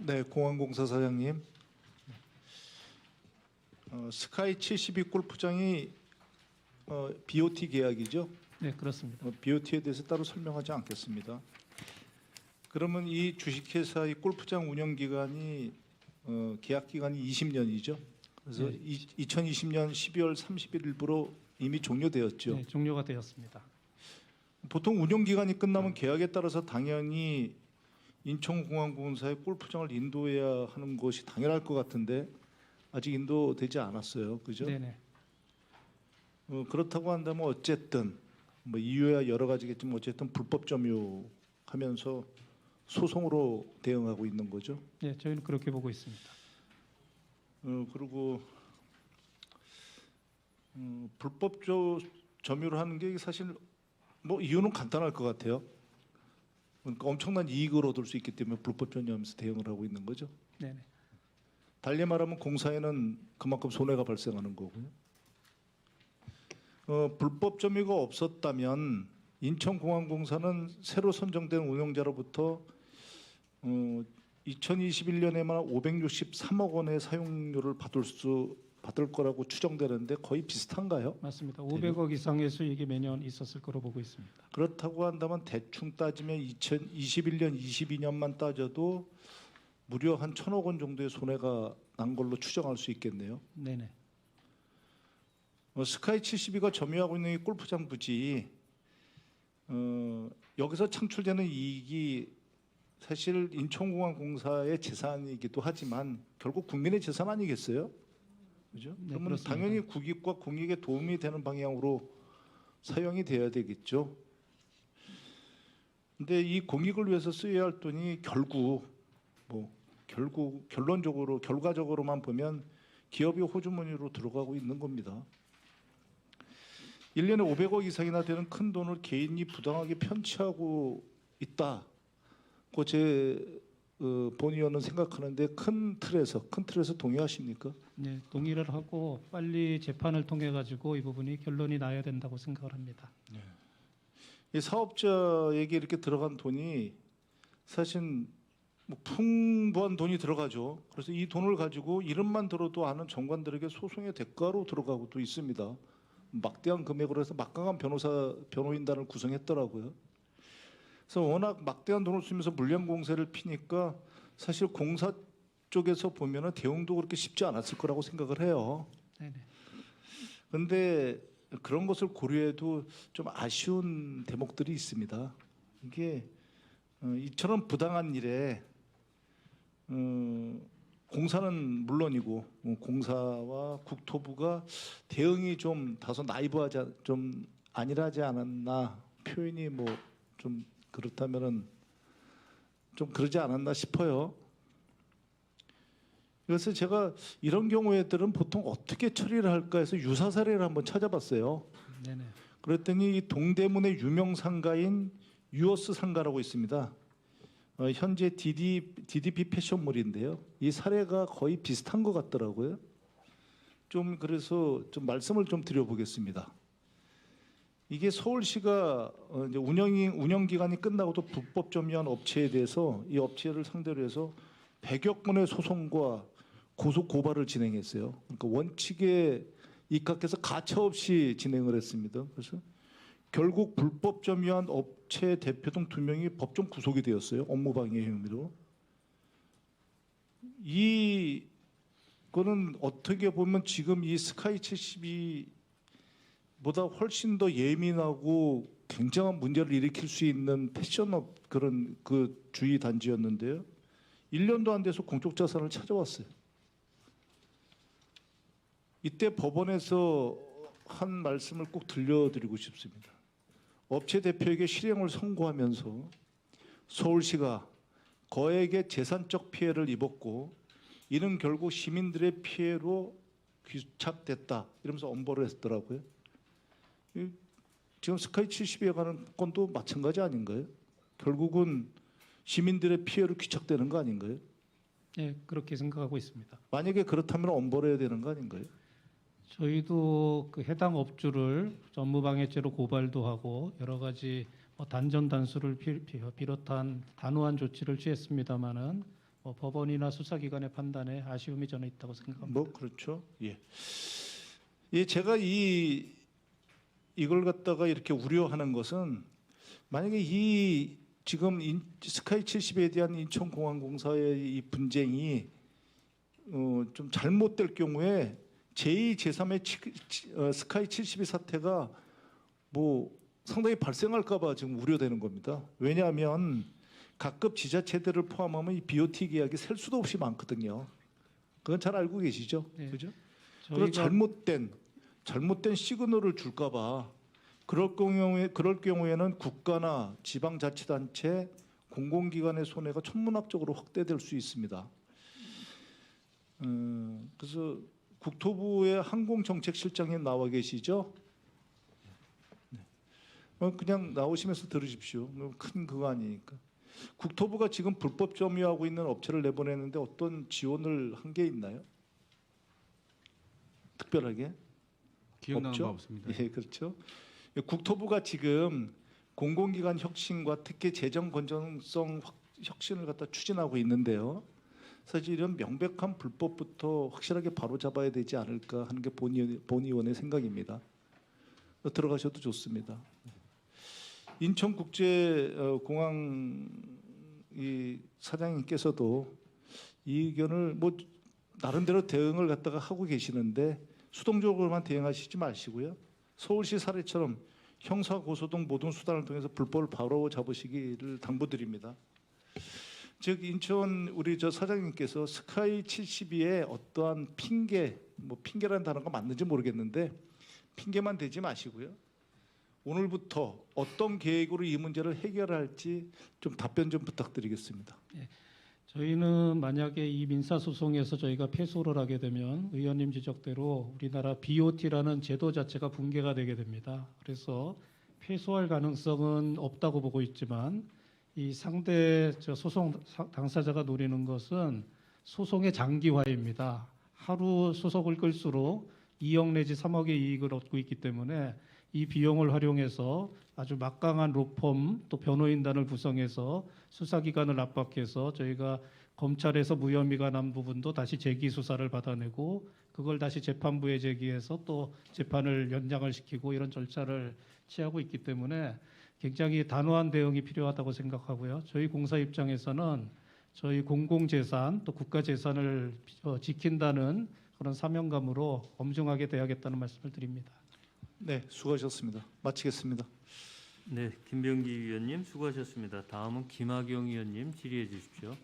네, 공항공사 사장님. 스카이 72 골프장이 BOT 계약이죠. 네, 그렇습니다. BOT에 대해서 따로 설명하지 않겠습니다. 그러면 이 주식회사의 골프장 운영 기간이 계약 기간이 20년이죠. 그래서 네. 2020년 12월 31일부로 이미 종료되었죠. 네, 종료가 되었습니다. 보통 운영 기간이 끝나면 계약에 따라서 당연히 인천공항공사의 골프장을 인도해야 하는 것이 당연할 것 같은데 아직 인도되지 않았어요. 그죠? 네네. 그렇다고 한다면 어쨌든 뭐 이유야 여러 가지겠지만 어쨌든 불법 점유하면서 소송으로 대응하고 있는 거죠. 네, 저희는 그렇게 보고 있습니다. 그리고 불법 점유를 하는 게 사실 뭐 이유는 간단할 것 같아요. 그러니까 엄청난 이익을 얻을 수 있기 때문에 불법 점유하면서 대응을 하고 있는 거죠. 네네. 달리 말하면 공사에는 그만큼 손해가 발생하는 거고요. 불법 점유가 없었다면 인천공항공사는 새로 선정된 운영자로부터 2021년에만 563억 원의 사용료를 받을 거라고 추정되는데 거의 비슷한가요? 맞습니다. 500억 이상의 수익이 매년 있었을 거로 보고 있습니다. 그렇다고 한다면 대충 따지면 2021년, 22년만 따져도 무려 한 1,000억 원 정도의 손해가 난 걸로 추정할 수 있겠네요. 네네. 스카이 72가 점유하고 있는 이 골프장 부지 여기서 창출되는 이익이 사실 인천공항공사의 재산이기도 하지만 결국 국민의 재산 아니겠어요? 그죠? 네, 그러면 그렇습니다. 당연히 국익과 공익에 도움이 되는 방향으로 사용이 돼야 되겠죠. 근데 이 공익을 위해서 쓰여야 할 돈이 결과적으로만 보면 기업이 호주머니로 들어가고 있는 겁니다. 1년에 500억 이상이나 되는 큰 돈을 개인이 부당하게 편취하고 있다고 제 본의원은 생각하는데 큰 틀에서 동의하십니까? 네, 동의를 하고 빨리 재판을 통해 가지고 이 부분이 결론이 나야 된다고 생각을 합니다. 이 사업자에게 이렇게 들어간 돈이 사실 뭐 풍부한 돈이 들어가죠. 그래서 이 돈을 가지고 이름만 들어도 아는 정관들에게 소송의 대가로 들어가고도 있습니다. 막대한 금액으로 해서 막강한 변호인단을 구성했더라고요. 그래서 워낙 막대한 돈을 쓰면서 물량 공세를 피니까 사실 공사 쪽에서 보면은 대응도 그렇게 쉽지 않았을 거라고 생각을 해요. 네네. 그런데 그런 것을 고려해도 좀 아쉬운 대목들이 있습니다. 이게 이처럼 부당한 일에 공사는 물론이고 공사와 국토부가 대응이 좀 다소 좀 안일하지 않았나, 표현이 뭐 좀 그렇다면은 좀 그러지 않았나 싶어요. 그래서 제가 이런 경우에들은 보통 어떻게 처리를 할까 해서 유사 사례를 한번 찾아봤어요. 네네. 그랬더니 이 동대문의 유명 상가인 유어스 상가라고 있습니다. 현재 DDP 패션몰인데요. 이 사례가 거의 비슷한 것 같더라고요. 좀 그래서 좀 말씀을 좀 드려보겠습니다. 이게 서울시가 이제 운영 기간이 끝나고도 불법 점유한 업체에 대해서 이 업체를 상대로 해서 100여 건의 소송과 고소 고발을 진행했어요. 그러니까 원칙에 입각해서 가차없이 진행을 했습니다. 그래서 결국 불법 점유한 업체 대표 등 2명이 법정 구속이 되었어요. 업무방해 혐의로. 이거는 어떻게 보면 지금 이 스카이 72보다 훨씬 더 예민하고 굉장한 문제를 일으킬 수 있는 패션업 그런 그 주의 단지였는데요. 1년도 안 돼서 공적 자산을 찾아왔어요. 이때 법원에서 한 말씀을 꼭 들려드리고 싶습니다. 업체 대표에게 실형을 선고하면서 서울시가 거액의 재산적 피해를 입었고 이는 결국 시민들의 피해로 귀착됐다 이러면서 엄벌을 했더라고요. 지금 스카이 70에 관한 건도 마찬가지 아닌가요? 결국은 시민들의 피해로 귀착되는 거 아닌가요? 네, 그렇게 생각하고 있습니다. 만약에 그렇다면 엄벌해야 되는 거 아닌가요? 저희도 그 해당 업주를 업무방해죄로 고발도 하고 여러 가지 단전 단수를 비롯한 단호한 조치를 취했습니다마는 법원이나 수사기관의 판단에 아쉬움이 저는 있다고 생각합니다. 뭐 그렇죠. 예. 예, 제가 이걸 갖다가 이렇게 우려하는 것은 만약에 이 지금 스카이 70에 대한 인천공항공사의 이 분쟁이 좀 잘못될 경우에 제2, 제3의 스카이 72 사태가 뭐 상당히 발생할까봐 지금 우려되는 겁니다. 왜냐하면 각급 지자체들을 포함하면 이 BOT 계약이 셀 수도 없이 많거든요. 그건 잘 알고 계시죠, 네. 그죠? 그래서 잘못된 시그널을 줄까봐 그럴 경우에는 국가나 지방자치단체, 공공기관의 손해가 천문학적으로 확대될 수 있습니다. 그래서 국토부의 항공정책실장님 나와 계시죠? 네. 그냥 나오시면서 들으십시오. 큰 그거 아니니까. 국토부가 지금 불법 점유하고 있는 업체를 내보냈는데 어떤 지원을 한 게 있나요? 특별하게? 기억나는 없죠? 바 없습니다. 예, 그렇죠. 국토부가 지금 공공기관 혁신과 특히 재정 건전성 혁신을 갖다 추진하고 있는데요. 사실 이런 명백한 불법부터 확실하게 바로잡아야 되지 않을까 하는 게 본 의원의 생각입니다. 들어가셔도 좋습니다. 인천국제공항 이 사장님께서도 이 의견을 뭐 나름대로 대응을 갖다가 하고 계시는데 수동적으로만 대응하시지 마시고요. 서울시 사례처럼 형사 고소 등 모든 수단을 통해서 불법을 바로 잡으시기를 당부드립니다. 즉 인천 우리 저 사장님께서 스카이 72에 어떠한 핑계, 뭐 핑계라는 단어가 맞는지 모르겠는데 핑계만 대지 마시고요. 오늘부터 어떤 계획으로 이 문제를 해결할지 좀 답변 좀 부탁드리겠습니다. 저희는 만약에 이 민사소송에서 저희가 패소를 하게 되면 의원님 지적대로 우리나라 BOT라는 제도 자체가 붕괴가 되게 됩니다. 그래서 패소할 가능성은 없다고 보고 있지만 이 상대 소송 당사자가 노리는 것은 소송의 장기화입니다. 하루 소송을 끌수록 2억 내지 3억의 이익을 얻고 있기 때문에 이 비용을 활용해서 아주 막강한 로펌 또 변호인단을 구성해서 수사기관을 압박해서 저희가 검찰에서 무혐의가 난 부분도 다시 재기 수사를 받아내고 그걸 다시 재판부에 제기해서 또 재판을 연장을 시키고 이런 절차를 취하고 있기 때문에 굉장히 단호한 대응이 필요하다고 생각하고요. 저희 공사 입장에서는 저희 공공재산 또 국가재산을 지킨다는 그런 사명감으로 엄중하게 대하겠다는 말씀을 드립니다. 네, 수고하셨습니다. 마치겠습니다. 네, 김병기 위원님 수고하셨습니다. 다음은 김학용 위원님 질의해 주십시오.